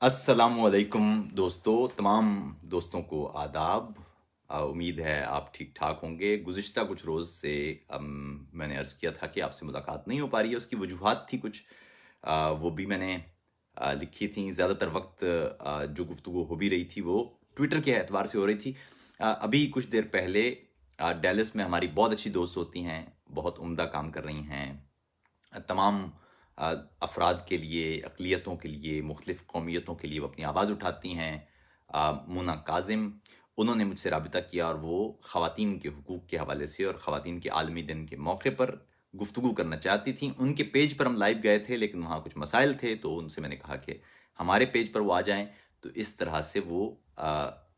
अस्सलामुअलैकुम दोस्तों, तमाम दोस्तों को आदाब। उम्मीद है आप ठीक ठाक होंगे। गुज़िश्ता कुछ रोज़ से मैंने अर्ज़ किया था कि आपसे मुलाकात नहीं हो पा रही है। उसकी वजूहात थी कुछ, वो भी मैंने लिखी थी। ज़्यादातर वक्त जो गुफ्तगू हो भी रही थी वो ट्विटर के एतबार से हो रही थी। अभी कुछ देर पहले डेलिस में हमारी बहुत अच्छी दोस्त होती हैं, बहुत उम्दा काम कर रही हैं। तमाम अ, अफराद के लिए, अक़लियतों के लिए, मुख्तलिफ़ कौमियतों के लिए वो अपनी आवाज़ उठाती हैं। मुना काज़िम, उन्होंने मुझसे राबिता किया और वो ख़वातीन के हुकूक़ के हवाले से और ख़वातीन के आलमी दिन के मौके पर गुफ्तगू करना चाहती थीं। उनके पेज पर हम लाइव गए थे, लेकिन वहाँ कुछ मसाइल थे, तो उनसे मैंने कहा कि हमारे पेज पर वो आ जाएँ। तो इस तरह से वो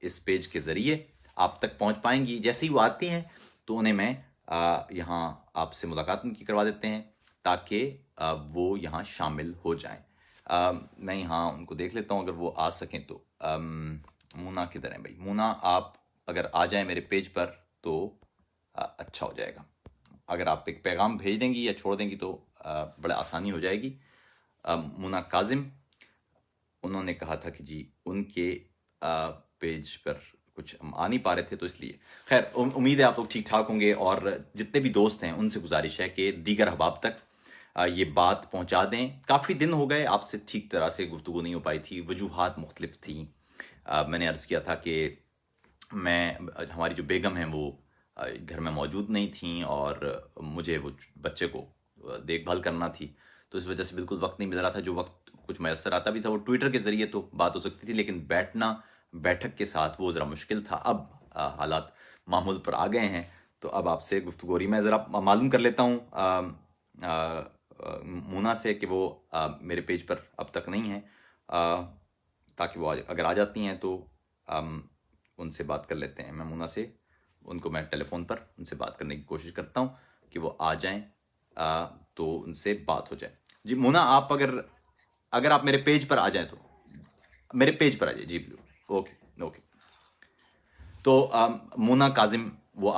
इस पेज के ज़रिए आप तक पहुँच पाएँगी। जैसे ही वो आती हैं, तो उन्हें मैं यहाँ आपसे मुलाकात उनकी करवा देते हैं, ताकि वो यहाँ शामिल हो जाएं। मैं यहाँ उनको देख लेता हूँ, अगर वो आ सकें तो। मूना किधर है भाई? मूना, आप अगर आ जाएं मेरे पेज पर तो अच्छा हो जाएगा। अगर आप एक पैगाम भेज देंगी या छोड़ देंगी तो बड़ा आसानी हो जाएगी। मूना काजिम, उन्होंने कहा था कि जी उनके पेज पर कुछ हम आ नहीं पा रहे थे, तो इसलिए खैर उम्मीद है आप लोग ठीक ठाक होंगे। और जितने भी दोस्त हैं उनसे गुजारिश है कि दीगर अहबाब तक ये बात पहुंचा दें। काफ़ी दिन हो गए आपसे ठीक तरह से गुफ्तगू नहीं हो पाई थी, वजूहात मुख्तलिफ थी। मैंने अर्ज़ किया था कि हमारी जो बेगम हैं वो घर में मौजूद नहीं थी और मुझे वो बच्चे को देखभाल करना थी, तो इस वजह से बिल्कुल वक्त नहीं मिल रहा था। जो वक्त कुछ मैसर आता भी था वो ट्विटर के ज़रिए तो बात हो सकती थी, लेकिन बैठक के साथ वो ज़रा मुश्किल था। अब हालात मामूल पर आ गए हैं, तो अब आपसे गुफ्तगू हो रही। मैं ज़रा मालूम कर लेता हूँ मूना से कि वो मेरे पेज पर अब तक नहीं है, ताकि वो अगर आ जाती हैं तो उनसे बात कर लेते हैं। मैं मूना से उनको मैं टेलीफोन पर उनसे बात करने की कोशिश करता हूँ कि वो आ जाएं, तो उनसे बात हो जाए। जी मूना, आप अगर अगर आप मेरे पेज पर आ जाएं तो मेरे पेज पर आ जाए। जी बिल्कुल, ओके ओके। तो मूना काजिम वो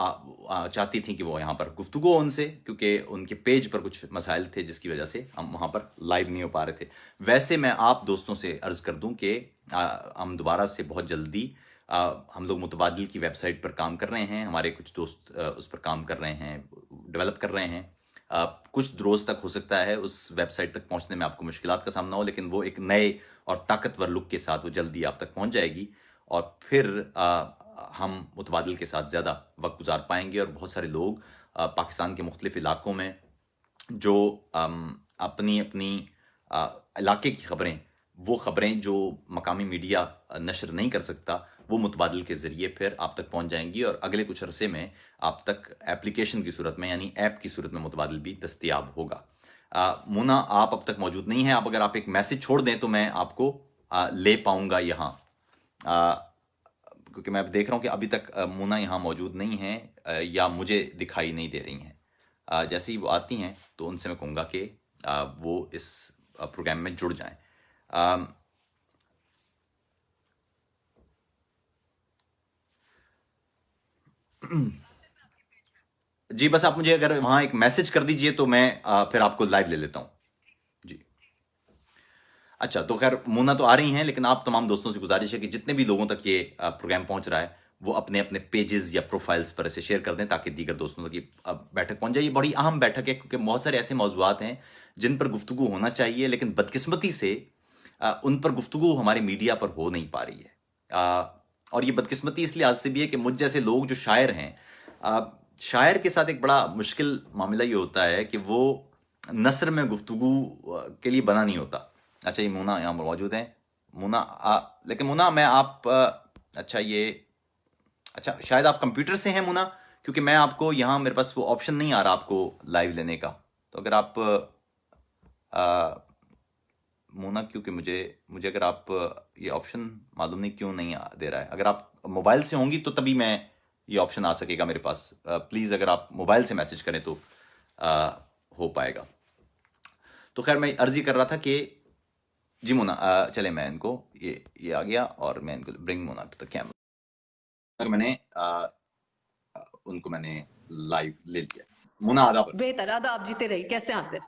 चाहती थी कि वो यहाँ पर गुफ्तगू हो उनसे, क्योंकि उनके पेज पर कुछ मसाइल थे जिसकी वजह से हम वहाँ पर लाइव नहीं हो पा रहे थे। वैसे मैं आप दोस्तों से अर्ज़ कर दूं कि हम दोबारा से बहुत जल्दी हम लोग मुतबादिल की वेबसाइट पर काम कर रहे हैं। हमारे कुछ दोस्त उस पर काम कर रहे हैं, डेवलप कर रहे हैं। कुछ रोज़ तक हो सकता है उस वेबसाइट तक पहुँचने में आपको मुश्किलात का सामना हो, लेकिन वो एक नए और ताकतवर लुक के साथ वो जल्दी आप तक पहुँच जाएगी। और फिर हम मुतबादिल के साथ ज़्यादा वक्त गुजार पाएंगे। और बहुत सारे लोग पाकिस्तान के मुख्तलिफ इलाकों में जो अपनी अपनी इलाके की खबरें, वो खबरें जो मकामी मीडिया नशर नहीं कर सकता, वो मुतबादिल के ज़रिए फिर आप तक पहुंच जाएंगी। और अगले कुछ अरसे में आप तक एप्लीकेशन की सूरत में, यानी ऐप की सूरत में मुतबादिल भी दस्तयाब होगा। मुना, आप अब तक मौजूद नहीं हैं। आप अगर आप एक मैसेज छोड़ दें तो मैं आपको ले पाऊंगा यहाँ, क्योंकि मैं अब देख रहा हूँ कि अभी तक मुना यहाँ मौजूद नहीं है, या मुझे दिखाई नहीं दे रही हैं। जैसे ही वो आती हैं तो उनसे मैं कहूँगा कि वो इस प्रोग्राम में जुड़ जाएं। जी बस आप मुझे अगर वहाँ एक मैसेज कर दीजिए तो मैं फिर आपको लाइव ले लेता हूँ। जी अच्छा, तो खैर मुन्ना तो आ रही हैं, लेकिन आप तमाम दोस्तों से गुजारिश है कि जितने भी लोगों तक ये प्रोग्राम पहुंच रहा है वो अपने अपने पेजेस या प्रोफाइल्स पर इसे शेयर कर दें, ताकि दीगर दोस्तों तक ये बैठक पहुंच जाए। ये बड़ी अहम बैठक है, क्योंकि बहुत सारे ऐसे मौजूआत हैं जिन पर गुफ्तगू होना चाहिए, लेकिन बदकिस्मती से उन पर गुफ्तगू हमारे मीडिया पर हो नहीं पा रही है। और ये बदकिस्मती इसलिए आज से भी है कि मुझ जैसे लोग जो शायर हैं, शायर के साथ एक बड़ा मुश्किल मामला ये होता है कि वो नसर में गुफ्तगू के लिए बना नहीं होता। अच्छा, ये मुना यहाँ मौजूद है। मुना लेकिन मुना, मैं आप अच्छा ये अच्छा शायद आप कंप्यूटर से हैं मुना, क्योंकि मैं आपको यहाँ मेरे पास वो ऑप्शन नहीं आ रहा आपको लाइव लेने का। तो अगर आप मुना, क्योंकि मुझे मुझे अगर आप ये ऑप्शन मालूम नहीं क्यों नहीं दे रहा है। अगर आप मोबाइल से होंगी तो तभी मैं ये ऑप्शन आ सकेगा मेरे पास। प्लीज़ अगर आप मोबाइल से मैसेज करें तो हो पाएगा। तो खैर मैं अर्जी कर रहा था कि जी मुना, चले मैं इनको ये आ गया और मैं इनको bring Muna to the camera. मैंने उनको मैंने लाइव ले लिया। मुना आदाब। बेहतर आदाब, जीते रही, कैसे आते?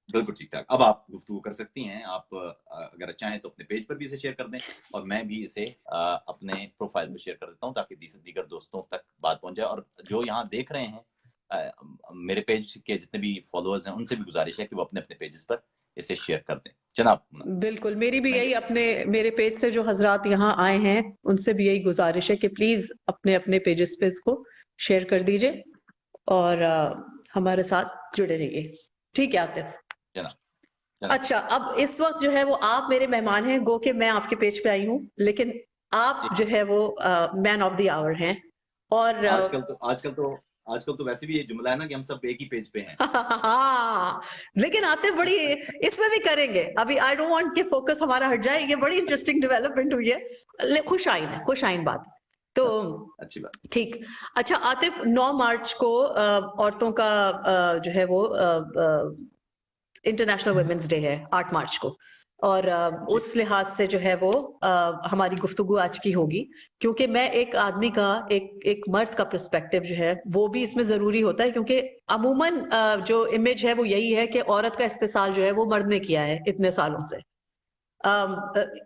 बिल्कुल ठीक ठाक। अब आप गुफ्तगू कर सकती हैं। आप अगर चाहें तो अपने पेज पर भी इसे शेयर कर दें, और मैं भी इसे अपने प्रोफाइल में शेयर कर देता हूँ, ताकि दीगर दोस्तों तक बात पहुंच जाए। और जो यहाँ देख रहे हैं, मेरे पेज के जितने भी फॉलोअर्स हैं, उनसे भी गुजारिश है कि वो अपने अपने पेजेस पर इसे शेयर कर दें। जनाब बिल्कुल, मेरी भी मैं यही, अपने मेरे पेज से जो हजरात यहाँ आए हैं उनसे भी यही गुजारिश है कि प्लीज अपने अपने पेजेस पे इसको शेयर कर दीजिए और हमारे साथ जुड़े रहिए। ठीक है आतिफ? जनाब अच्छा, अब इस वक्त जो है वो आप मेरे मेहमान हैं, गो के मैं आपके पेज पे आई हूँ, लेकिन आप जो है वो मैन ऑफ द आवर हैं। और आजकल तो वैसे भी ये जुमला है ना कि हम सब एक ही पेज पे हैं। हाँ, लेकिन आते बड़ी इसमें भी करेंगे। अभी आई डोंट वांट कि फोकस हमारा हट जाए, ये बड़ी इंटरेस्टिंग डेवलपमेंट हुई है, खुश आइन बात। तो अच्छी बात। ठीक। अच्छा आतिफ, 9 मार्च को औरतों का जो है वो इंटरनेशनल वुमेन्स डे है, 8 मार्च को। और उस लिहाज से जो है वो हमारी गुफ्तगू आज की होगी, क्योंकि मैं एक आदमी का, एक मर्द का पर्सपेक्टिव जो है वो भी इसमें जरूरी होता है, क्योंकि अमूमन जो इमेज है वो यही है कि औरत का इस्तेसाल जो है वो मर्द ने किया है इतने सालों से।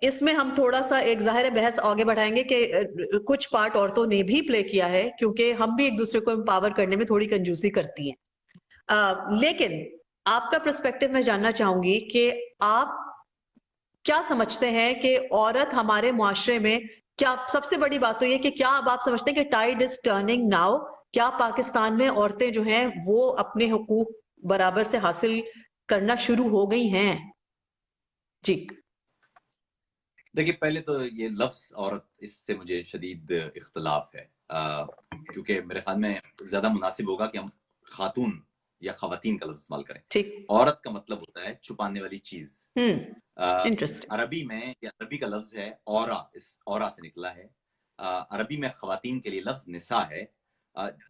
इसमें हम थोड़ा सा एक जाहिर बहस आगे बढ़ाएंगे कि कुछ पार्ट औरतों ने भी प्ले किया है, क्योंकि हम भी एक दूसरे को एम्पावर करने में थोड़ी कंजूसी करती हैं। लेकिन आपका पर्सपेक्टिव मैं जानना चाहूंगी कि आप क्या समझते हैं कि औरत हमारे मुआशरे में, क्या सबसे बड़ी बात तो ये कि क्या अब आप समझते हैं कि टाइड इज टर्निंग नाउ? क्या पाकिस्तान में औरतें जो हैं वो अपने हुकूक बराबर से हासिल करना शुरू हो गई हैं? जी। देखिए, पहले तो ये लफ्ज औरत, इससे मुझे शदीद इख्तलाफ है, क्योंकि मेरे ख्याल में ज्यादा मुनासिब होगा कि हम खातून या खवातीन का लफ्ज इस्तेमाल करें। ठीक। औरत का मतलब होता है छुपाने वाली चीज। इंटरेस्टिंग। अरबी में, या अरबी का लफ्ज है औरा, इस औरा से निकला है। अरबी में खवातीन के लिए लफ्ज निसा है।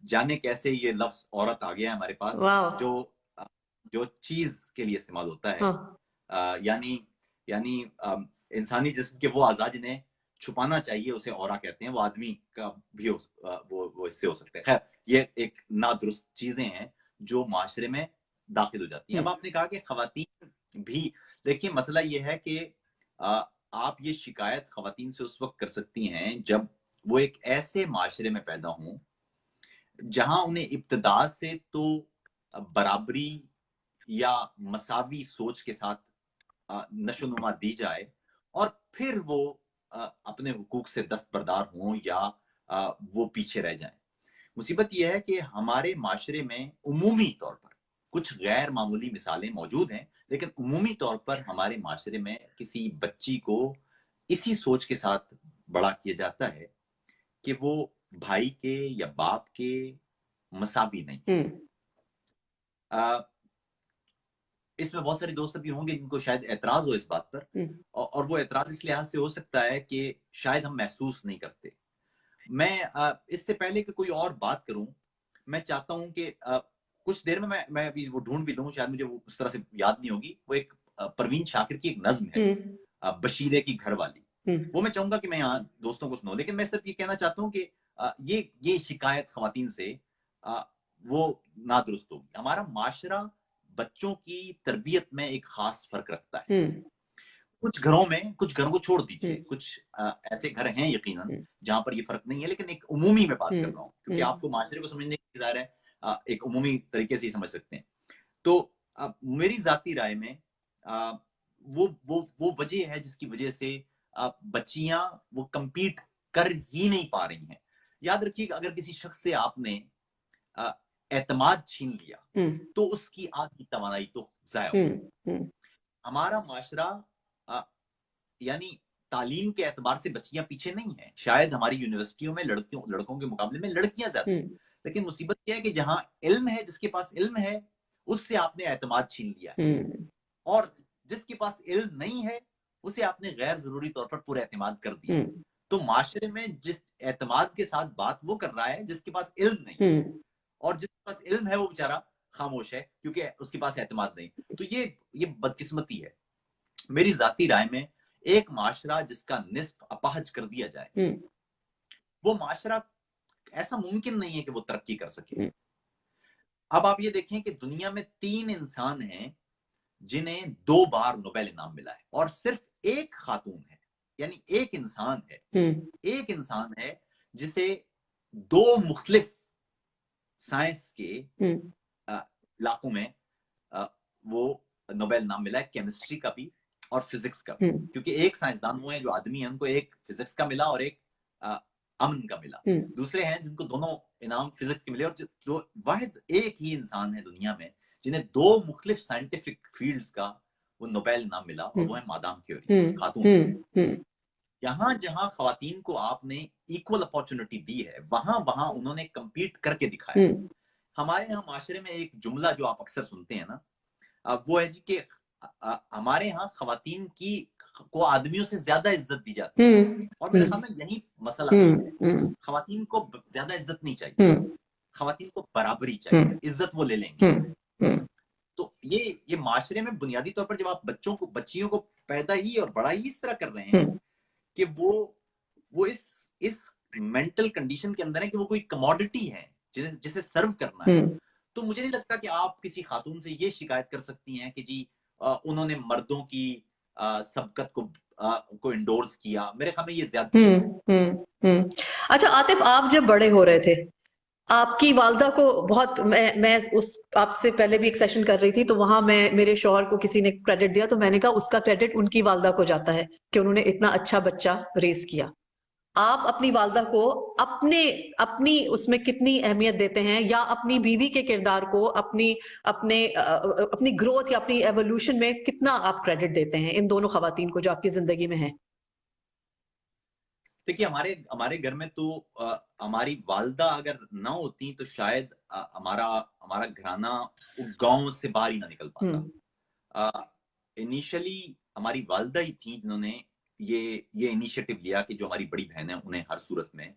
जाने कैसे ये लफ्ज औरत आ गया है हमारे पास, वाह। जो चीज के लिए इस्तेमाल होता है। हाँ। यानी यानी इंसानी जिस्म के वो अज़ा जिन्हें छुपाना चाहिए, उसे औरा कहते हैं। वो आदमी का भी वो इससे हो सकता है। खैर, ये एक नादुरुस्त चीजें हैं जो माशरे में दाखिल हो जाती हैं। अब आपने कहा कि खवातीन भी, देखिए मसला ये है कि आप ये शिकायत खवातीन से उस वक्त कर सकती हैं जब वो एक ऐसे माशरे में पैदा हों जहां उन्हें इब्तदा से तो बराबरी या मसावी सोच के साथ नशोनुमा दी जाए, और फिर वो अपने हुकूक से दस्तबरदार हों या वो पीछे रह जाएं। मुसीबत यह है कि हमारे माशरे में उमूमी तौर पर कुछ गैर मामूली मिसालें मौजूद हैं, लेकिन उमूमी तौर पर हमारे माशरे में किसी बच्ची को इसी सोच के साथ बड़ा किया जाता है कि वो भाई के या बाप के मसावी नहीं है। इसमें बहुत सारे दोस्त भी होंगे जिनको शायद एतराज हो इस बात पर, और वो एतराज इस लिहाज से हो सकता है कि शायद हम महसूस नहीं करते। मैं इससे पहले कि कोई और बात करूं, मैं चाहता हूं कि कुछ देर में मैं अभी वो ढूंढ भी लूं, शायद मुझे वो उस तरह से याद नहीं होगी। वो एक परवीन शाकिर की एक नज्म है, बशीरे की घर वाली। वो मैं चाहूंगा कि मैं यहाँ दोस्तों को सुनो, लेकिन मैं सिर्फ ये कहना चाहता हूँ कि ये शिकायत खवातीन से वो नादुरुस्त होगी। हमारा माशरा बच्चों की तरबियत में एक खास फर्क रखता है। कुछ घरों को छोड़ दीजिए, कुछ ऐसे घर हैं यकीनन जहां पर ये फर्क नहीं है, लेकिन एक उमूमी में बात कर रहा हूं, क्योंकि आपको माशरे को समझने की ज़ाहिर है एक उमूमी तरीके से ही समझ सकते हैं। तो मेरी जाती राय में वो वजह है जिसकी वजह से बच्चियां वो कंपीट कर ही नहीं पा रही हैं। याद रखिएगा, अगर किसी शख्स से आपने एतमाद छीन लिया तो उसकी आधी तवानाई तो जाया हो गई। हमारा माशरा यानी तालीम के एतबार से बच्चियां पीछे नहीं है। शायद हमारी यूनिवर्सिटियों में लड़कों के मुकाबले में लड़कियां ज्यादा हैं, लेकिन मुसीबत यह है कि जहां इल्म है, जिसके पास इल्म है, उससे आपने एतमाद छीन लिया है, और जिसके पास इल्म नहीं है उसे आपने गैर जरूरी तौर पर पूरा एतमाद कर दिया। तो माशरे में जिस एतमाद के साथ बात वो कर रहा है जिसके पास इल्म नहीं, और जिसके पास इल्म है वो बेचारा खामोश है क्योंकि उसके पास एतमाद नहीं। तो ये बदकिस्मती है। मेरी जाती राय में एक माशरा जिसका निस्फ अपाहज कर दिया जाए, वो माशरा ऐसा मुमकिन नहीं है कि वो तरक्की कर सके। अब आप ये देखें कि दुनिया में 3 इंसान हैं जिन्हें 2 बार नोबेल इनाम मिला है, और सिर्फ एक खातून है, यानी एक इंसान है जिसे 2 मुख्तलिफ साइंस के इलाकों में वो नोबेल इनाम मिला है, केमिस्ट्री का भी और फिजिक्स का भी। क्योंकि एक साइंसदान वो है जो आदमी है, उनको एक फिजिक्स का मिला और एक अमन का मिला। दूसरे हैं जिनको दोनों इनाम फिजिक्स के मिले, और जो वाहिद एक ही इंसान है दुनिया में जिन्हें 2 मुख्तलिफ साइंटिफिक फील्ड्स का वो नोबेल इनाम मिला, और वो है मादाम क्यूरी, खातून। यहाँ जहां खवातीन को आपने इक्वल अपॉर्चुनिटी दी है, वहां वहां उन्होंने कम्पीट करके दिखाया। हमारे यहाँ माशरे में एक जुमला जो आप अक्सर सुनते हैं ना, वो है जी कि हमारे यहाँ खवातीन की को आदमियों से ज्यादा इज्जत दी जाती है, और मेरे ख्याल में यही मसला है। खवातीन को ज्यादा इज्जत नहीं चाहिए, खवातीन को बराबरी चाहिए, इज्जत वो ले लेंगे। तो ये माशरे में बुनियादी तौर पर जब आप बच्चियों को पैदा ही और बड़ा ही इस तरह कर रहे हैं कि वो इस मेंटल कंडीशन के अंदर है कि वो कोई कमोडिटी है जिसे सर्व करना है। तो मुझे नहीं लगता कि आप किसी खातून से ये शिकायत कर सकती हैं कि जी उन्होंने मर्दों की सबकत को इंडोर्स किया। मेरे ख्याल में ये ज्यादा। अच्छा आतिफ, आप जब बड़े हो रहे थे, आपकी वालदा को बहुत, मैं उस आपसे पहले भी एक सेशन कर रही थी, तो वहां मेरे शौहर को किसी ने क्रेडिट दिया, तो मैंने कहा उसका क्रेडिट उनकी वालदा को जाता है कि उन्होंने इतना अच्छा बच्चा रेस किया। आप अपनी वालदा को अपनी उसमें कितनी अहमियत देते हैं, या अपनी बीवी के किरदार को अपनी ग्रोथ या अपनी एवोल्यूशन में कितना आप क्रेडिट देते हैं इन दोनों खवातीन को जो आपकी जिंदगी में है? देखिए हमारे घर में तो हमारी वालदा अगर ना होती तो शायद हमारा घराना गांव से बाहर ही ना निकल पाता। इनिशियली हमारी वालदा ही थी जिन्होंने ये इनिशिएटिव लिया कि जो हमारी बड़ी बहन है उन्हें हर सूरत में,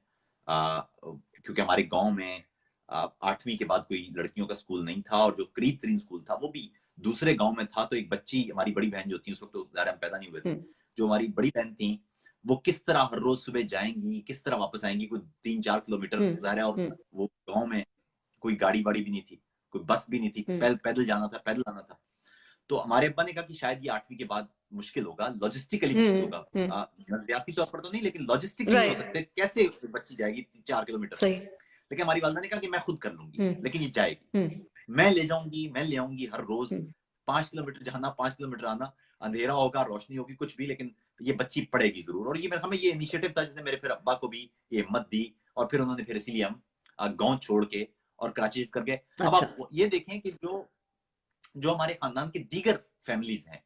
क्योंकि हमारे गांव में 8वीं के बाद कोई लड़कियों का स्कूल नहीं था, और जो करीब तरीन स्कूल था वो भी दूसरे गांव में था। तो एक बच्ची, हमारी बड़ी बहन जो थी उस वक्त, तो हम पैदा नहीं हुए थे, जो हमारी बड़ी बहन थी, वो किस तरह हर रोज सुबह जाएंगी, किस तरह वापस आएंगी, कोई 3-4 किलोमीटर ज़ाहिर है, और वो गांव में कोई गाड़ी वाड़ी भी नहीं थी, कोई बस भी नहीं थी, पैदल जाना था, पैदल आना था। तो हमारे अब्बा ने कहा कि शायद ये 8वीं के बाद मुश्किल होगा, लॉजिस्टिकली मुश्किल होगा, नजरियाती तौर पर तो नहीं, लेकिन लॉजिस्टिकली नहीं हो सकते, कैसे बच्ची जाएगी 4 किलोमीटर। लेकिन हमारी वालदा ने कहा कि मैं खुद कर लूंगी, लेकिन ये जाएगी, मैं ले जाऊंगी, मैं ले आऊंगी हर रोज, 5 किलोमीटर जाना, 5 किलोमीटर आना, अंधेरा होगा, रोशनी होगी, कुछ भी, लेकिन ये बच्ची पढ़ेगी जरूर। और ये मेरे हमें ये इनिशिएटिव था जिसने मेरे फिर अब्बा को भी ये हिम्मत दी, और फिर उन्होंने फिर इसीलिए हम गांव छोड़ के और कराची शिफ्ट कर गए। अब आप ये देखें कि जो हमारे खानदान की दीगर फैमिलीज हैं,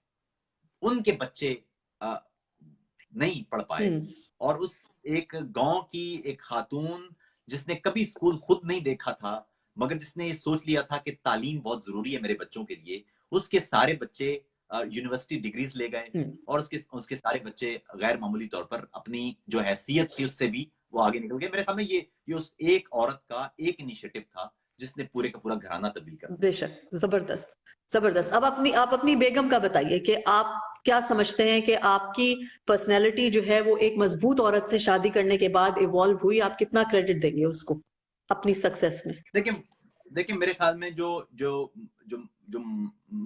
उनके बच्चे नहीं पढ़ पाए, और उस एक गांव की एक खातून जिसने कभी स्कूल खुद नहीं देखा था, मगर जिसने ये सोच लिया था कि तालीम बहुत जरूरी है मेरे बच्चों के लिए, उसके सारे बच्चे यूनिवर्सिटी डिग्रीज ले गए, और उसके सारे बच्चे गैर मामूली तौर पर अपनी जो हैसियत थी उससे भी वो आगे निकल गए। मेरे ख्याल में ये उस एक औरत का एक इनिशिएटिव था जिसने पूरे का पूरा घराना तब्दील कर। बेशक, जबरदस्त जबरदस्त। अब आप अपनी बेगम का बताइए कि आप क्या समझते हैं कि आपकी पर्सनैलिटी जो है वो एक मजबूत औरत से शादी करने के बाद इवॉल्व हुई, आप कितना क्रेडिट देंगे उसको अपनी सक्सेस में? देखिए मेरे ख्याल में जो जो जो जो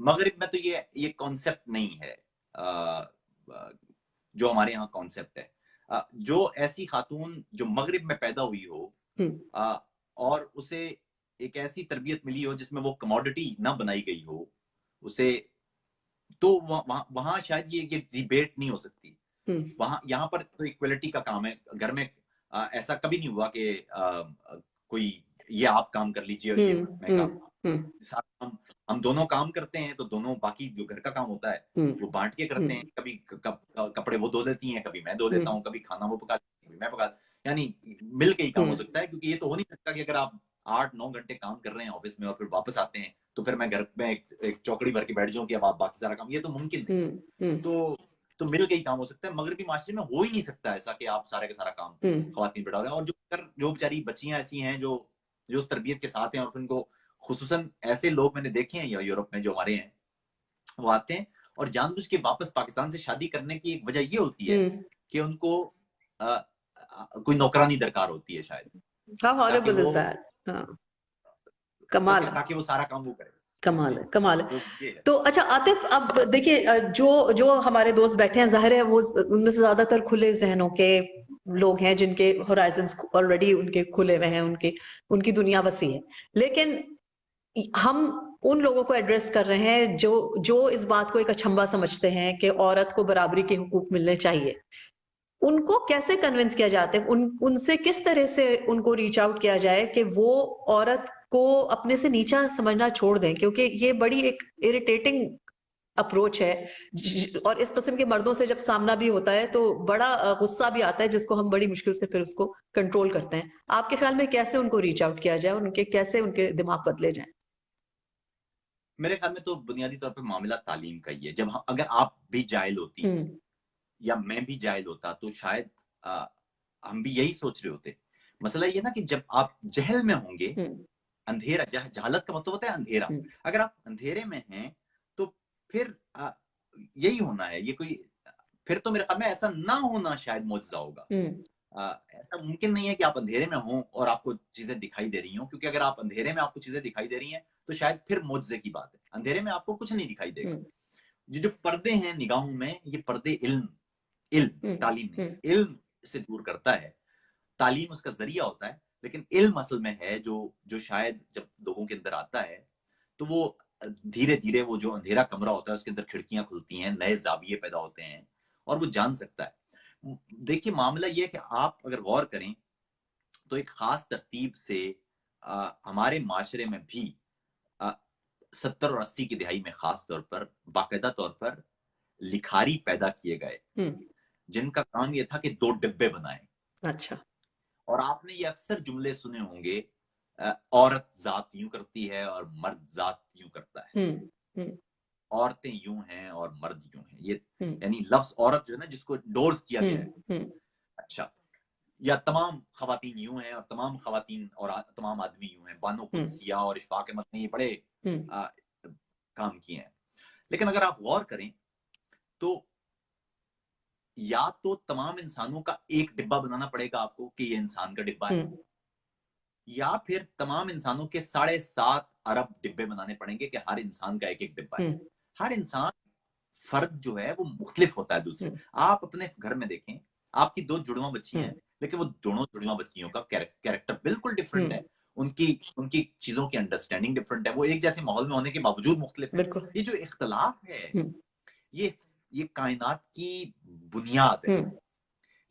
मगरिब में तो ये कॉन्सेप्ट नहीं है, जो हमारे यहाँ कॉन्सेप्ट है, जो ऐसी खातून जो मगरिब में पैदा हुई हो और उसे एक ऐसी तरबियत मिली हो जिसमें वो कमोडिटी ना बनाई गई हो उसे, तो वहां शायद ये डिबेट नहीं हो सकती। वहां यहाँ पर तो इक्वलिटी का काम है। घर में ऐसा कभी नहीं हुआ कि कोई ये आप काम कर लीजिए और ये मैं काम, हम दोनों काम करते हैं, तो दोनों बाकी जो घर का काम होता है वो बांट के करते हैं। कभी कपड़े वो धो देती हैं, कभी मैं धो देता हूँ, कभी खाना वो पकाती है, कभी मैं पकाता, यानी मिल के ही काम हो सकता है। क्योंकि ये तो हो नहीं सकता कि अगर आप 8-9 घंटे काम कर रहे हैं ऑफिस में और फिर वापस आते हैं तो फिर मैं घर में एक चौकड़ी भर के बैठ जाऊं कि अब आप बाकी सारा काम, ये तो मुमकिन नहीं। तो मिल के ही काम हो सकता है। मगरबी माशरे में हो ही नहीं सकता ऐसा कि आप सारे का सारा काम खवातीन पे डाल रहे हैं। और जो बेचारी बच्चियां ऐसी हैं जो उस तरबियत के साथ हैं, और उनको खुसूसन ऐसे लोग मैंने देखे हैं या यूरोप में जो हमारे हैं, वो आते हैं और जानबूझ के वापस पाकिस्तान से शादी करने की एक वजह ये होती है कि उनको कोई नौकरानी दरकार होती है शायद, कमाल, ताकि वो सारा काम वो करे। कमाल जी। है, कमाल है। तो ये है। तो अच्छा आतिफ, अब देखिए जो जो हमारे दोस्त बैठे हैं, जाहिर है वो उनमें से ज्यादातर खुले जहनों के लोग हैं, जिनके होराइजन्स ऑलरेडी उनके खुले हुए हैं, उनकी दुनिया वसी है। लेकिन हम उन लोगों को एड्रेस कर रहे हैं जो जो इस बात को एक अचंभा समझते हैं कि औरत को बराबरी के हुकूक मिलने चाहिए। उनको कैसे कन्विंस किया जाता है, उनसे किस तरह से उनको रीच आउट किया जाए कि वो औरत को अपने से नीचा समझना छोड़ दें, क्योंकि ये बड़ी एक इरिटेटिंग अप्रोच है। और इस किस्म के मर्दों से जब सामना भी होता है तो बड़ा गुस्सा भी आता है, जिसको हम बड़ी मुश्किल से फिर उसको कंट्रोल करते हैं। आपके ख्याल में कैसे उनको रीच आउट किया जाए, उनके कैसे उनके दिमाग बदले जाए? मेरे ख्याल में तो बुनियादी तौर पे मामला तालीम का ही है। जब अगर आप भी जाहिल होती हम्म। या मैं भी जाहिल होता तो शायद हम भी यही सोच रहे होते। मसला ये ना कि जब आप जहल में होंगे, हम्म। अंधेरा, जहालत का मतलब होता है अंधेरा। हम्म। अगर आप अंधेरे में हैं तो फिर यही होना है। ये कोई फिर तो मेरे ख्याल में ऐसा ना होना शायद मौजज़ा होगा। हम्म। ऐसा मुमकिन नहीं है कि आप अंधेरे में हो और आपको चीजें दिखाई दे रही हो, क्योंकि अगर आप अंधेरे में आपको चीजें दिखाई दे रही हैं तो शायद फिर मौजज़े की बात है। अंधेरे में आपको कुछ नहीं दिखाई देगा। हम्म। ये जो पर्दे हैं निगाहों में, ये पर्दे इल्म इल्म हम्म। तालीम नहीं, हम्म। इल्म से दूर करता है। तालीम उसका ज़रिया होता है, लेकिन इल्म असल में है जो जो शायद जब लोगों के अंदर आता है, तो वो धीरे-धीरे वो जो अंधेरा कमरा होता है, उसके अंदर खिड़कियाँ खुलती हैं, नए ज़ाविये पैदा होते हैं और वो जान सकता है। देखिए मामला ये है कि आप अगर गौर करें, तो एक ख़ास तरतीब से हमारे माशरे में भी अ, 70 और 80 की दिहाई में ख़ास तौर पर, बाकायदा तौर पर लिखारी पैदा किए गए, हम्म। जिनका काम ये था कि 2 डिब्बे बनाएँ। अच्छा। और आपने ये अक्सर जुमले सुने होंगे, औरत ज़ात यूँ करती है और मर्द ज़ात यूँ करता है। हम्म। हम्म। औरतें यूँ हैं और मर्द यूँ हैं। ये हम्म। यानी लफ्ज़ औरत जो है ना, जिसको एंडोर्स किया गया है। हम्म। हम्म। अच्छा, या तमाम ख़वातीन यूँ हैं और तमाम ख़वातीन और तमाम आदमी यूँ हैं। बानो हम्म। कुद्सिया और इशफ़ाक़ अहमद ने ये बड़े हम्म। अ, काम किए हैं। लेकिन अगर आप गौर करें, तो या तो तमाम इंसानों का एक डिब्बा बनाना पड़ेगा आपको कि ये इंसान का डिब्बा है, हम्म। या फिर तमाम इंसानों के 7.5 अरब डिब्बे बनाने पड़ेंगे कि हर इंसान का एक-एक डिब्बा है। हम्म। हर इंसान फर्द जो है वो मुख्तलिफ होता है दूसरे। हम्म। आप अपने घर में देखें, आपकी 2 जुड़वाँ बच्चियाँ हम्म। हैं, लेकिन वो दोनों जुड़वाँ बच्चियों का कैरेक्टर बिल्कुल डिफरेंट हम्म। है। उनकी उनकी चीज़ों की अंडरस्टैंडिंग डिफरेंट है। वो एक जैसे माहौल में होने के बावजूद मुख्तलिफ हैं। बिल्कुल। ये जो इख्तिलाफ है, हम्म। ये ये कायनात की बुनियाद है। हम्म।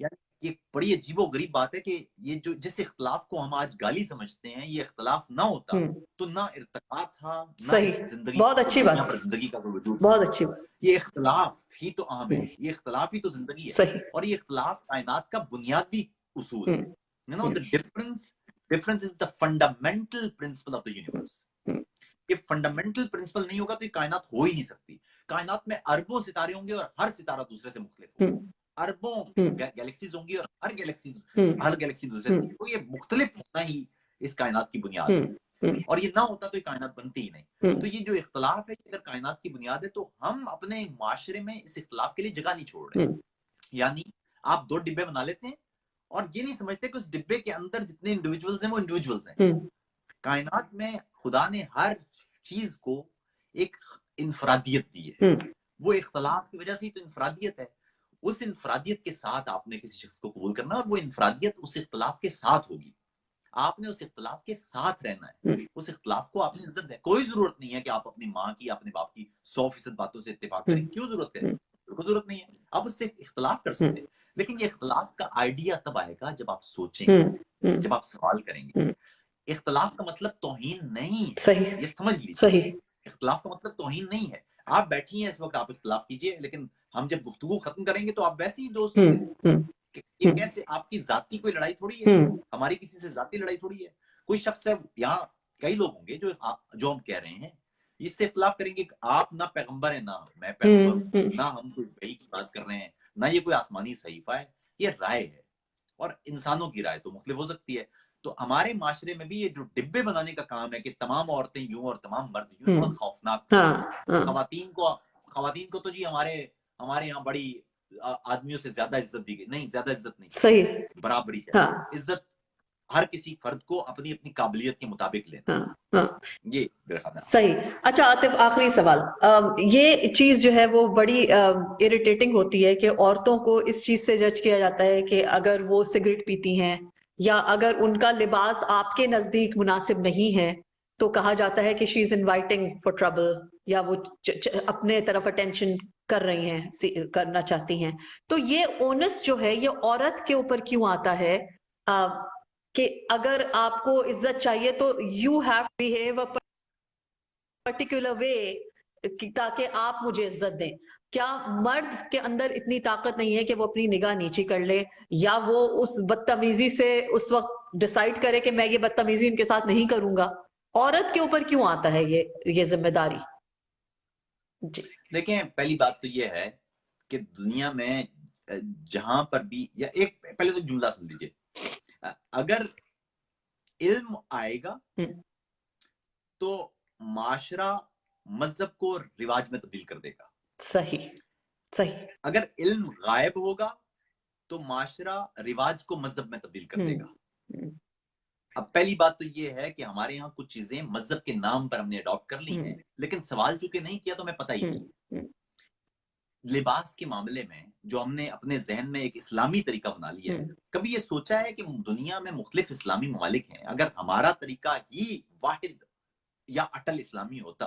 यार, ये बड़ी अजीबो-गरीब बात है कि ये जो जिस इख्तिलाफ को हम आज गाली समझते हैं, ये इख्तिलाफ ना होता, हम्म। तो ना इर्तिक़ा था, ना सही। इस ज़िंदगी बहुत अच्छी दुनिया बात। पर ज़िंदगी का कोई वजूद था। बहुत अच्छी बात। ये इख्तिलाफ ही तो अहम है, हम्म। ये इख्तिलाफ ही तो ज़िंदगी है, सही। और ये इख्तिलाफ कायनात का बुनियादी उसूल है। Hmm. You know hmm. The difference difference is the fundamental principle of the universe. Hmm. ये फंडामेंटल प्रिंसिपल नहीं होगा तो ये कायनात हो ही नहीं सकती। कायनात में अरबों सितारे होंगे और हर सितारा दूसरे से मुख्तलिफ होगा। हम्म। अरबों हम्म। गैलेक्सीज होंगी और हम्म। हर गैलेक्सी दूसरे से, हम्म। तो ये मुख्तलिफ होना ही इस कायनात की बुनियाद है। हम्म। हम्म। और ये ना होता तो ये कायनात बनती ही नहीं। हम्म। तो ये जो इख्तिलाफ है, अगर कायनात की बुनियाद है, तो हम अपने माशरे में इस इख्तिलाफ के लिए जगह नहीं छोड़ रहे। हम्म। यानी आप 2 डिब्बे बना लेते हैं और ये नहीं समझते कि उस डिब्बे के अंदर जितने इंडिविजुअल्स हैं वो इंडिविजुअल्स हैं। हम्म। कायनात में खुदा ने हर चीज को एक इनफरादियत दी है। हम्म। वो इख्तलाफ की वजह से ही तो इनफरादियत है। उस इनफरादियत के साथ आपने किसी शख्स को कबूल करना है, और वो इनफरादियत उस इख्तलाफ के साथ होगी। आपने उस इख्तलाफ के साथ रहना है। हम्म। उस इख्तलाफ को आपने इज्जत है। कोई जरूरत नहीं है कि आप अपनी माँ की, अपने बाप की 100% बातों से इत्तेफाक करें। हम्म। क्यों जरूरत है? हम्म। बिल्कुल जरूरत नहीं है। आप उससे इख्तलाफ कर सकते हम्म। हैं, लेकिन ये इख्तलाफ का आइडिया तब आएगा जब आप सोचेंगे, हम्म। हम्म। जब आप सवाल करेंगे। हम्म। इख्तलाफ का मतलब तौहीन नहीं है, सही। ये समझ लीजिए। सही। इख्तलाफ का मतलब तौहीन नहीं है। आप बैठी हैं इस वक्त, आप इख्तलाफ कीजिए, लेकिन हम जब गुफ्तगू खत्म करेंगे तो आप वैसे ही दोस्त हम्म। होंगे। हम्म। ये हम्म। कैसे? आपकी जाती कोई लड़ाई थोड़ी है, हम्म। हमारी किसी से जाती लड़ाई थोड़ी है। कोई शख्स है यहाँ, कई लोग होंगे जो जो हम कह रहे हैं, इससे इख्तलाफ करेंगे कि आप ना पैगंबर है, ना मैं पैगंबर हूं, हम्म। ना हम कोई वही की बात कर रहे हैं, ना ये कोई आसमानी सहीफा है। ये राय है, और इंसानों की राय तो मुख्तलिफ हो सकती है। तो हमारे माशरे में भी ये जो डिब्बे बनाने का काम है कि तमाम औरतें यूं और तमाम मर्द यूं, बड़ा हम्म। खौफनाक काम है। हाँ। हाँ। खवातीन को तो जी हमारे हमारे यहाँ बड़ी आदमियों से ज्यादा इज्जत दी गई। नहीं, ज्यादा इज्जत नहीं, सही। बराबरी है। हाँ। इज्जत हर किसी फर्द को अपनी अपनी काबिलियत के मुताबिक लेना। हाँ ये मेरा ख्याल है। सही। अच्छा आतिफ, आखिरी सवाल, ये चीज जो है वो बड़ी इरिटेटिंग होती है कि औरतों को इस चीज से जज किया जाता है कि अगर वो सिगरेट पीती हैं या अगर उनका लिबास आपके नजदीक मुनासिब नहीं है तो कहा जाता है कि she is inviting for trouble, या वो अपने तरफ अटेंशन कर रही हैं, करना चाहती हैं। तो ये ओनस जो है ये औरत के ऊपर क्यों आता है कि अगर आपको इज्जत चाहिए तो you have behave a particular way ताकि आप मुझे इज्जत दें? क्या मर्द के अंदर इतनी ताकत नहीं है कि वो अपनी निगाह नीची कर ले, या वो उस बदतमीजी से उस वक्त डिसाइड करे कि मैं ये बदतमीजी इनके साथ नहीं करूंगा? औरत के ऊपर क्यों आता है ये जिम्मेदारी? जी देखें, पहली बात तो ये है कि दुनिया में जहां पर भी, या एक पहले तो जुमला सुन लीजिए, अगर इल्म आएगा तो माशरा मजहब को रिवाज में तब्दील कर देगा। सही सही। अगर इल्म गायब होगा तो माशरा रिवाज को मजहब में तब्दील कर देगा। अब पहली बात तो ये है कि हमारे यहाँ कुछ चीजें मजहब के नाम पर हमने अडॉप्ट कर ली हैं, लेकिन सवाल चूंकि नहीं किया तो हमें पता ही नहीं है। लिबास के मामले में जो हमने अपने जहन में एक इस्लामी तरीका बना लिया है, कभी ये सोचा है कि दुनिया में मुख्तलिफ इस्लामी ममालिक हैं, अगर हमारा तरीका ही वाहिद या अटल इस्लामी होता,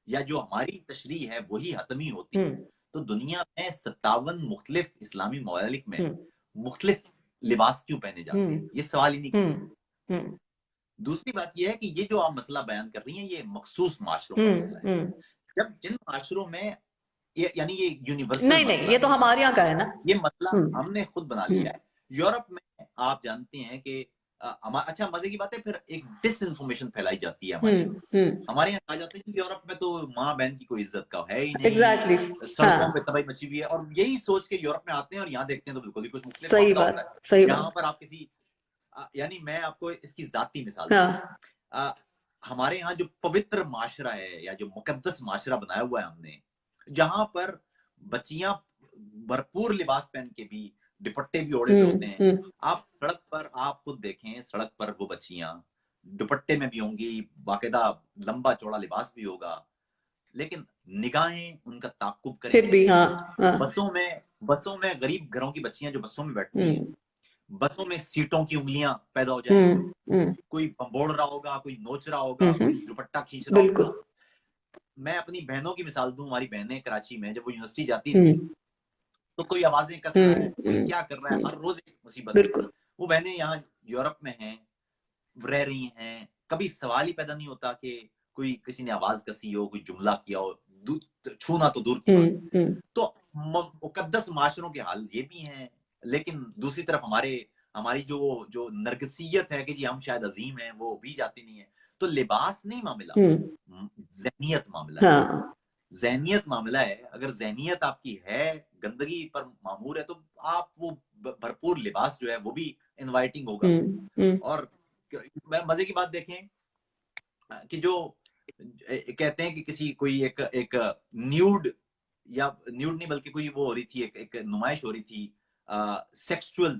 या जो हमारी तशरीह है वही हतमी होती, तो दुनिया में 57 मुख्तलिफ इस्लामी ममालिक में मुख्तलिफ लिबास क्यों पहने जाते हैं? ये सवाल ही नहीं। दूसरी बात यह है कि ये जो आप मसला बयान कर रही हैं ये मखसूस माशरों का मसला है। जब जिन माशरों में यानी ये यूनिवर्सल नहीं, ये तो हमारे यहाँ का है ना, ये मसला हमने खुद बना लिया है। यूरोप में आप जानते हैं कि अच्छा मजे की बात है, फिर एक डिसइंफॉर्मेशन फैलाई जाती है हमारे यहाँ कहा जाता है कि यूरोप में तो माँ बहन की कोई इज्जत का है ही नहीं। एग्जैक्टली। सड़कों पे तबाही मची हुई है, और यही सोच के यूरोप में आते हैं और यहाँ देखते हैं तो बिल्कुल ही कुछ मुख्तलिफ सही मामला होता बात, है। सही यहाँ बात। पर आप किसी यानी मैं आपको इसकी जाती मिसाल हमारे यहाँ जो पवित्र माशरा है या जो मुकद्दस माशरा बनाया हुआ है हमने, जहां पर बच्चियां भरपूर लिबास पहन के भी दुपट्टे भी ओढ़े हुए होते हैं, आप सड़क पर आप खुद देखें, सड़क पर वो बच्चियां दुपट्टे में भी होंगी, बाकायदा लंबा चौड़ा लिबास भी होगा, लेकिन निगाहें उनका ताक़ुब करें। फिर भी हाँ। बसों में गरीब घरों की बच्चियां जो बसों में बैठती हैं, बसों में सीटों की उंगलियां पैदा हो जाएंगी, कोई बम्बोड़ रहा होगा, कोई नोच रहा होगा, कोई दुपट्टा खींच रहा होगा। मैं अपनी बहनों की मिसाल दूं, हमारी बहनें कराची में जब वो यूनिवर्सिटी जाती थी तो कोई आवाजें कस रहा है, कोई क्या कर रहा है, हर रोज एक मुसीबत है। वो बहनें यहाँ यूरोप में हैं, रह रही हैं, कभी सवाल ही पैदा नहीं होता कि कोई किसी ने आवाज कसी हो, कोई जुमला किया हो, छूना तो दूर की बात। तो मुकद्दस माशरों के हाल ये भी हैं, लेकिन दूसरी तरफ हमारी जो नरगिसियत है कि जी हम शायद अजीम हैं, वो भी जाती नहीं है। तो लिबास नहीं मामला, ज़हनियत मामला है। ज़हनियत मामला है। अगर ज़हनियत आपकी है, गंदगी पर मामूर है, तो आप वो भरपूर लिबास जो है वो भी इनवाइटिंग होगा। और मजे की बात देखें कि जो कहते हैं कि किसी कोई एक न्यूड नहीं बल्कि कोई वो हो रही थी, एक नुमाइश हो रही थी सेक्सुअल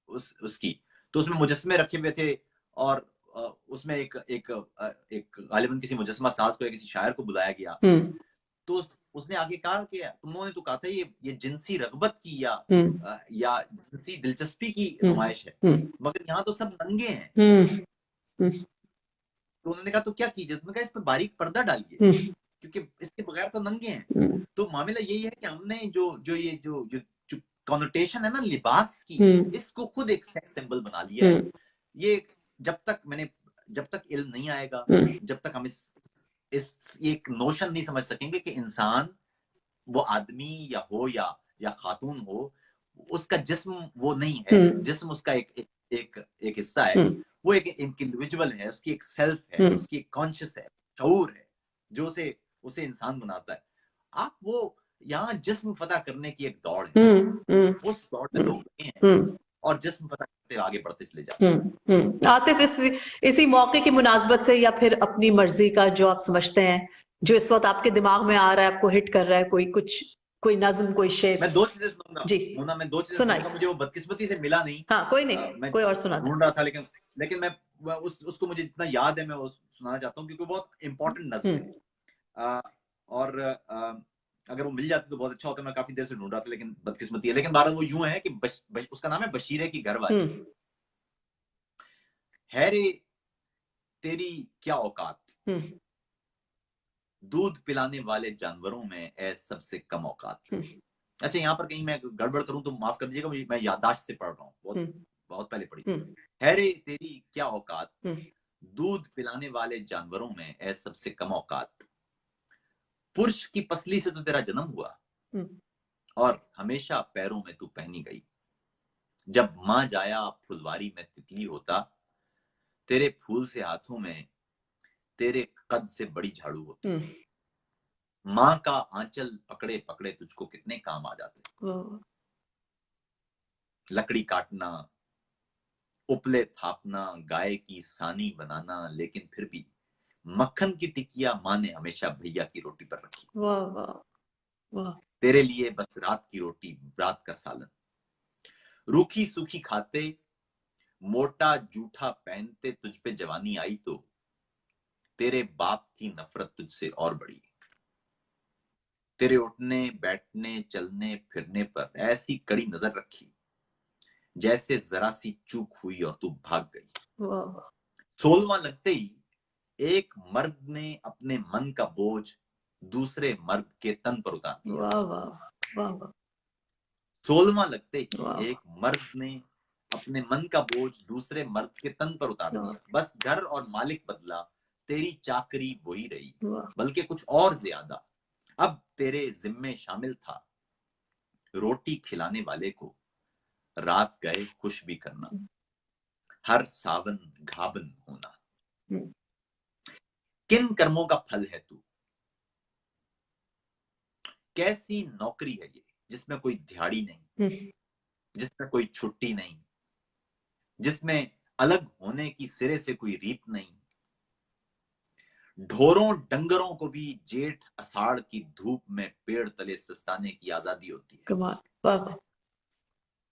उसकी, तो उसमें मुजस्मे रखे हुए थे और उसमें एक गालिबन किसी मुजस्मा साज को या किसी शायर को बुलाया गया, तो उसने आगे कहा कि तुमने तो कहा था ये जिनसी रगबत की या जिनसी दिलचस्पी की नुमाइश है, मगर यहाँ तो सब नंगे हैं। तो उन्होंने कहा तो क्या कीजिए? तुमने कहा इस पर बारीक पर्दा डालिए, क्योंकि इसके बगैर तो नंगे हैं। तो मामला यही है कि हमने जो कॉनोटेशन है ना लिबास की, इसको खुद एक सेक्स सिंबल बना लिया है। ये जब तक इल्म नहीं आएगा, जब तक हम इस एक नोशन नहीं समझ सकेंगे कि इंसान वो आदमी या खातून हो, उसका जिस्म वो नहीं है, जिस्म उसका एक हिस्सा है, वो एक इंडिविजुअल है, उसकी एक सेल्फ है, उसकी एक कॉन्शियस है, शऊर है, जो उसे इंसान बनाता है। आप वो यहाँ जिस्म फतह करने की एक दौड़ है, उस दौड़ में लोग हैं और जिस्म फतह करते आगे बढ़ते चले जाते हैं। आतिफ, इसी मौके की मुनासबत से या फिर अपनी मर्जी का जो आप समझते हैं, जो इस वक्त आपके दिमाग में आ रहा है, आपको हिट कर रहा है, कोई कुछ कोई नज्म, कोई शेर? मैं 2 चीजें सुनाऊंगा जी, मोना, मैं 2 चीजें सुनाइए। सुनाऊंगा। मुझे वो बदकिस्मती से मिला नहीं। हाँ, कोई नहीं, मैं कोई और सुना दे। ढूंढ रहा था, लेकिन मैं उसको मुझे इतना याद है, मैं वो सुनाना चाहता हूँ क्योंकि बहुत इंपॉर्टेंट नज्म है। और अगर वो मिल जाती तो बहुत अच्छा होता। मैं काफी देर से ढूंढ रहा था, लेकिन बदकिस्मती है। लेकिन बारह वो यूं है कि उसका नाम है बशीरे की घरवाली। है रे तेरी क्या औकात, दूध पिलाने वाले जानवरों में है सबसे कम औकात। अच्छा, यहाँ पर कहीं मैं गड़बड़ करूं तो माफ कर दीजिएगा, मुझे, मैं याददाश्त से पढ़ रहा हूँ, बहुत पहले पढ़ी। है रे तेरी क्या औकात, दूध पिलाने वाले जानवरों में है सबसे कम औकात। पुरुष की पसली से तो तेरा जन्म हुआ, और हमेशा पैरों में तू पहनी गई। जब मां जाया फुलवारी में तितली होता, तेरे फूल से हाथों में तेरे कद से बड़ी झाड़ू होती। मां का आंचल पकड़े पकड़े तुझको कितने काम आ जाते। लकड़ी काटना, उपले थापना, गाय की सानी बनाना, लेकिन फिर भी मक्खन की टिकिया मां ने हमेशा भैया की रोटी पर रखी। वाह वाह वाह। तेरे लिए बस रात की रोटी, रात का सालन, रूखी सूखी खाते, मोटा जूठा पहनते, तुझ पे जवानी आई तो तेरे बाप की नफरत तुझसे और बढ़ी। तेरे उठने बैठने चलने फिरने पर ऐसी कड़ी नजर रखी, जैसे जरा सी चूक हुई और तू भाग गई। 16वां लगते ही एक मर्द ने अपने मन का बोझ दूसरे मर्द के तन पर उतार दिया। 16वां लगते ही एक मर्द ने अपने मन का बोझ दूसरे मर्द के तन पर उतार दिया। बस घर और मालिक बदला, तेरी चाकरी वही रही, बल्कि कुछ और ज्यादा। अब तेरे जिम्मे शामिल था रोटी खिलाने वाले को रात गए खुश भी करना, हर सावन घावन होना। किन कर्मों का फल है तू, कैसी नौकरी है ये जिसमें कोई दिहाड़ी नहीं, जिसमें कोई छुट्टी नहीं, जिसमें अलग होने की सिरे से कोई रीत नहीं। ढोरों डंगरों को भी जेठ अषाढ़ की धूप में पेड़ तले सस्ताने की आजादी होती है। कमाल।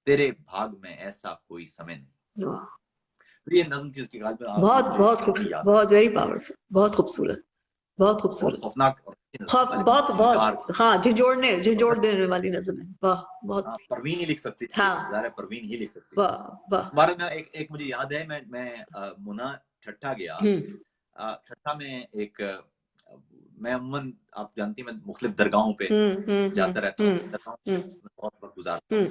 तेरे भाग में ऐसा कोई समय नहीं। तो ये नज्म थी उसकी गाल में। बहुत बहुत खूबसूरत, बहुत वेरी पावरफुल, बहुत खूबसूरत, बहुत खूबसूरत, बहुत खौफनाक और बहुत बहुत, हाँ, झिझोड़ देने वाली नज्म है। वाह, बहुत। परवीन ही लिख सकती थी, हाँ, परवीन ही लिख सकती थी। वाह वाह। बारह में एक मुझे याद है, मैं मुना ठट्ठा गया। ठट्ठा में एक, मैं अमूमन आप जानती, मैं मुख्तलिफ दरगाहों पे जाता रहता हूँ, बहुत वक्त गुजारता हूँ।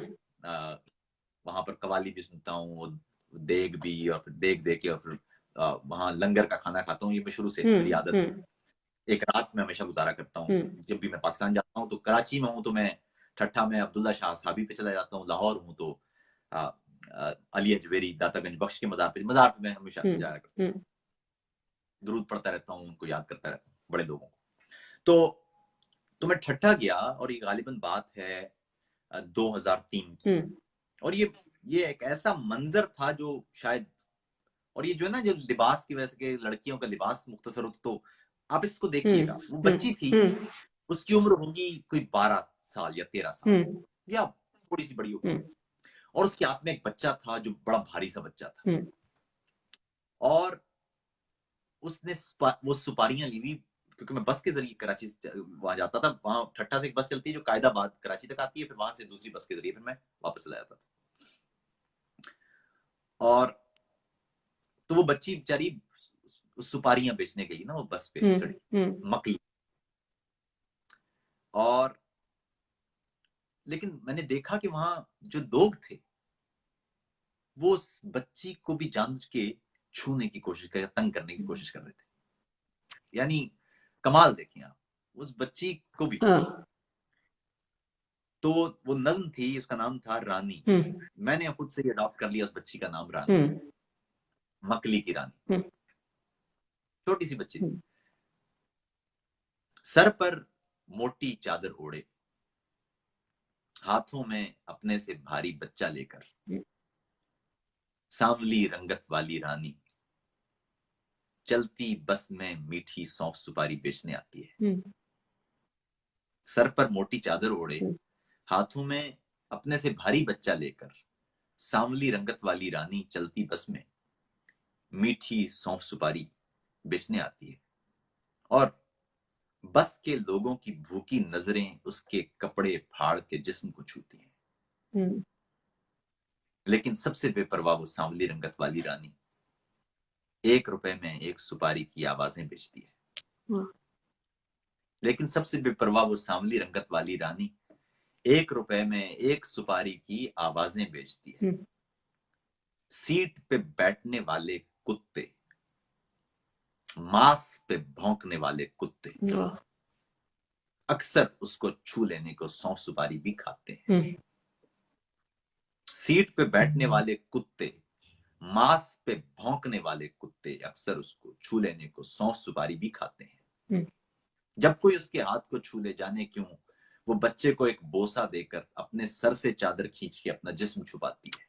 वहां पर कवाली भी सुनता हूँ, देग भी, और फिर देग दे के, और फिर वहां लंगर का खाना खाता हूँ। ये मैं शुरू से मेरी आदत है। एक रात में हमेशा गुजारा करता हूँ। जब भी मैं पाकिस्तान जाता हूँ, तो कराची में हूँ तो मैं ठट्ठा में अब्दुल्ला शाह साहबी पे चला जाता हूँ। लाहौर हूँ तो अली अजवेरी दातागंज बख्श के मजार पे मैं हमेशा जाया करता हूँ। दुरूद पढ़ता रहता हूँ, उनको याद करता रहता हूँ, बड़े लोगों को। तो मैं ठट्ठा गया, और ये गालिबन बात है 2003 की। और ये एक ऐसा मंजर था जो शायद, और ये जो है ना, जो लिबास की वजह से, लड़कियों का लिबास मुख्तसर होता, तो आप इसको देखिएगा। वो बच्ची थी, उसकी उम्र होगी कोई 12 साल या 13 साल, या थोड़ी सी बड़ी होगी। और उसके हाथ में एक बच्चा था जो बड़ा भारी सा बच्चा था। और उसने वो सुपारियां ली हुई, क्योंकि मैं बस के जरिए कराची वहां जाता था। वहां ठट्ठा से एक बस चलती है जो कायदाबाद कराची तक आती है, फिर वहां से दूसरी बस के जरिए फिर मैं वापस चला जाता था। और तो वो बच्ची बेचारी सुपारियां बेचने के लिए ना वो बस पे चढ़ी, मकली। और लेकिन मैंने देखा कि वहां जो लोग थे, वो उस बच्ची को भी जानबूझ के छूने की कोशिश कर, तंग करने की कोशिश कर रहे थे। यानी कमाल देखिए आप, उस बच्ची को भी। तो वो नज्म थी, उसका नाम था रानी। मैंने खुद से अडॉप्ट कर लिया उस बच्ची का नाम, रानी, मकली की रानी। छोटी सी बच्ची थी, सर पर मोटी चादर ओढ़े, हाथों में अपने से भारी बच्चा लेकर, सांवली रंगत वाली रानी चलती बस में मीठी सौंफ सुपारी बेचने आती है। सर पर मोटी चादर ओढ़े, हम्म, हाथों में अपने से भारी बच्चा लेकर, सांवली रंगत वाली रानी चलती बस में मीठी सौंफ सुपारी बेचने आती है, और बस के लोगों की भूखी नजरें उसके कपड़े फाड़ के जिस्म को छूती हैं। हम्म, लेकिन सबसे बेपरवाह वो सांवली रंगत वाली रानी 1 रुपए में एक सुपारी की आवाजें बेचती है। वाह, लेकिन सबसे बेपरवाह वो सांवली रंगत वाली रानी 1 रुपए में एक सुपारी की आवाजें बेचती है। हम्म, सीट पे बैठने वाले कुत्ते, मांस पे भौंकने वाले कुत्ते वाह, अक्सर उसको छू लेने को सौंफ सुपारी भी खाते हैं। हम्म, सीट पे बैठने वाले कुत्ते, मांस पे भौंकने वाले कुत्ते अक्सर उसको छू लेने को सौंफ सुपारी भी खाते हैं। हम्म, जब कोई उसके हाथ को छू ले, जाने क्यों वो बच्चे को एक बोसा देकर अपने सर से चादर खींच के अपना जिस्म छुपाती है।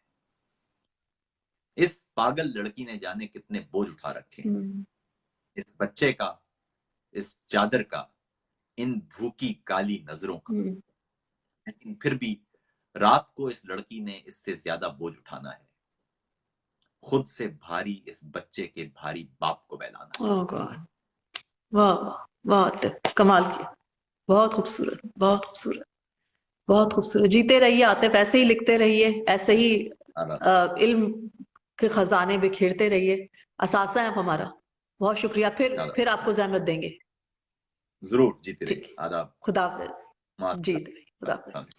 इस पागल लड़की ने जाने कितने बोझ उठा रखे हैं। हम्म, इस बच्चे का, इस चादर का, इन भूखी काली नजरों का। हम्म, लेकिन फिर भी रात को इस लड़की ने इससे ज्यादा बोझ उठाना है, खुद से भारी इस बच्चे के भारी बाप को बहलाना है। ओह गॉड, वाह वाह, बहुत कमाल किया, बहुत खूबसूरत, बहुत खूबसूरत, बहुत खूबसूरत। जीते रहिए आतिफ, ऐसे ही लिखते रहिए, ऐसे ही इल्म के खजाने बिखेरते रहिए, असासा है हमारा। बहुत शुक्रिया, फिर आपको जहमत देंगे। जरूर, जीते ठीक रहिए। है, आदाब, खुदा हाफिज, मास्टर। जीते रहिए, खुदा हाफिज।